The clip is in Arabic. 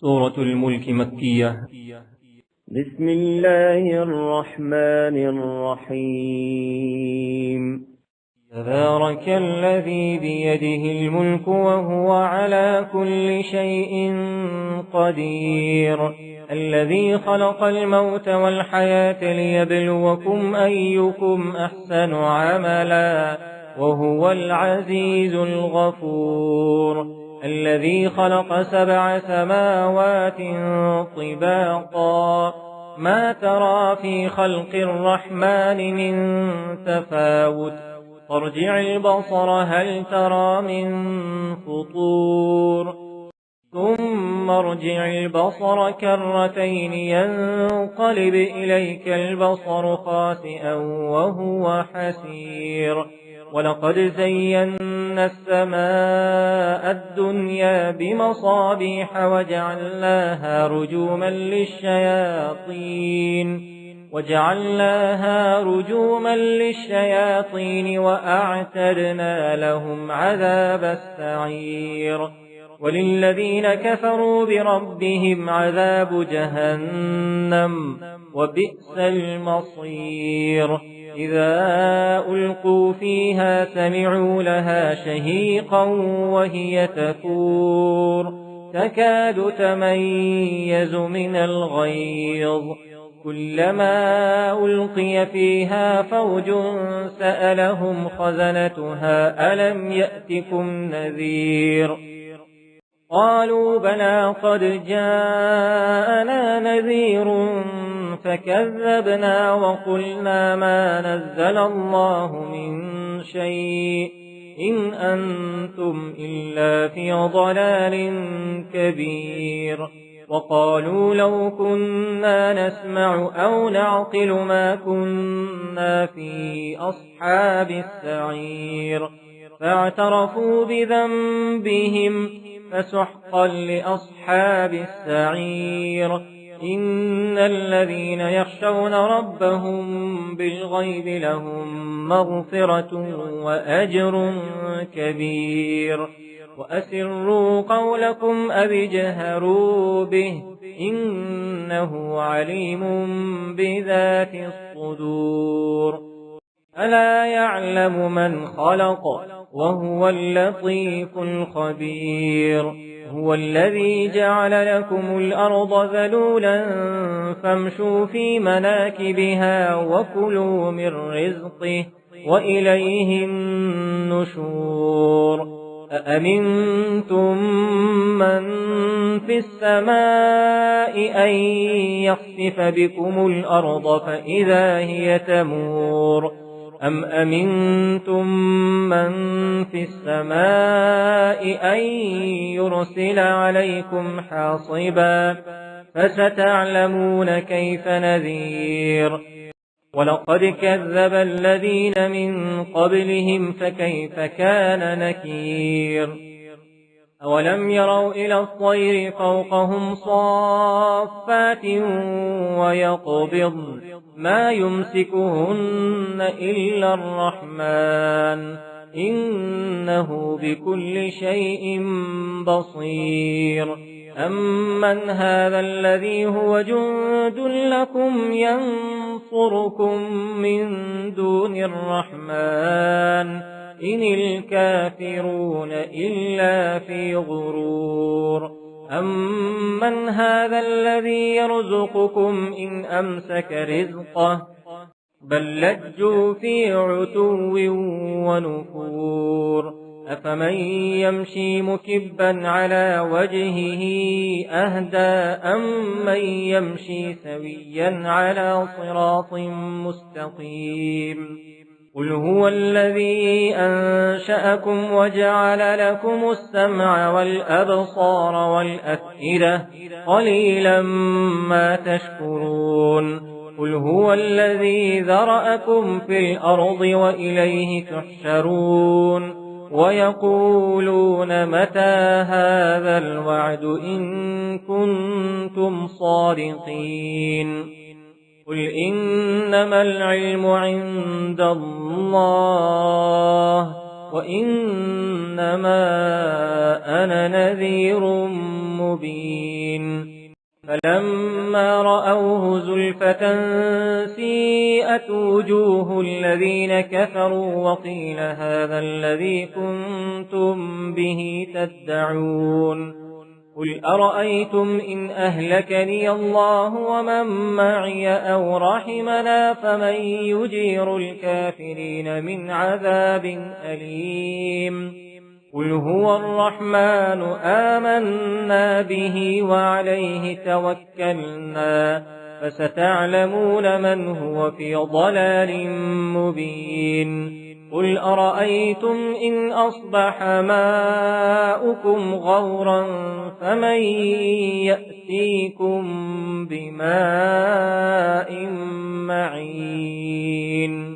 سورة الملك مكية. بسم الله الرحمن الرحيم. تبارك الذي بيده الملك وهو على كل شيء قدير، الذي خلق الموت والحياة ليبلوكم أيكم أحسن عملا وهو العزيز الغفور، الذي خلق 7 سماوات طباقا ما ترى في خلق الرحمن من تفاوت، فارجع البصر هل ترى من فطور، ثم ارجع البصر كرتين ينقلب إليك البصر خاسئا وهو حسير، ولقد زينا السماء الدنيا بمصابيح وجعلناها رجوما للشياطين وأعتدنا لهم عذاب السعير، وللذين كفروا بربهم عذاب جهنم وبئس المصير، إذا ألقوا فيها سمعوا لها شهيقا وهي تفور تكاد تميز من الغيظ، كلما ألقي فيها فوج سألهم خزنتها ألم يأتكم نذير، قالوا بلى قد جاءنا نذير فكذبنا وقلنا ما نزل الله من شيء إن أنتم إلا في ضلال كبير، وقالوا لو كنا نسمع أو نعقل ما كنا في أصحاب السعير، فاعترفوا بذنبهم فسحقا لأصحاب السعير، إن الذين يخشون ربهم بالغيب لهم مغفرة وأجر كبير، وأسروا قولكم أو اجهروا به إنه عليم بذات الصدور، ألا يعلم من خلق وهو اللطيف الخبير، هو الذي جعل لكم الأرض ذلولا فامشوا في مناكبها وكلوا من رزقه وإليه النشور، أأمنتم من في السماء أن يخسف بكم الأرض فإذا هي تمور، أم أمنتم من في السماء أن يرسل عليكم حاصبا فستعلمون كيف نذير، ولقد كذب الذين من قبلهم فكيف كان نكير، أولم يروا إلى الطير فوقهم صافات ويقبض ما يمسكهن إلا الرحمن إنه بكل شيء بصير، أمن هذا الذي هو جند لكم ينصركم من دون الرحمن إن الكافرون إلا في غرور، أمن هذا الذي يرزقكم إن أمسك رزقه بل لجوا في عتو ونفور، أفمن يمشي مكبا على وجهه أهدى أمن يمشي سويا على صراط مستقيم، قل هو الذي أنشأكم وجعل لكم السمع والأبصار والأفئدة قليلا ما تشكرون، قل هو الذي ذرأكم في الأرض وإليه تحشرون، ويقولون متى هذا الوعد إن كنتم صادقين، قل إنما العلم عند الله وإنما أنا نذير مبين فلما رأوه زلفة سيئت وجوه الذين كفروا وقيل هذا الذي كنتم به تدعون قل أرأيتم إن أهلكني الله ومن معي أو رحمنا فمن يجير الكافرين من عذاب أليم قل هو الرحمن آمنا به وعليه توكلنا فستعلمون من هو في ضلال مبين قل أرأيتم إن أصبح ماؤكم غورا فمن يأتيكم بماء معين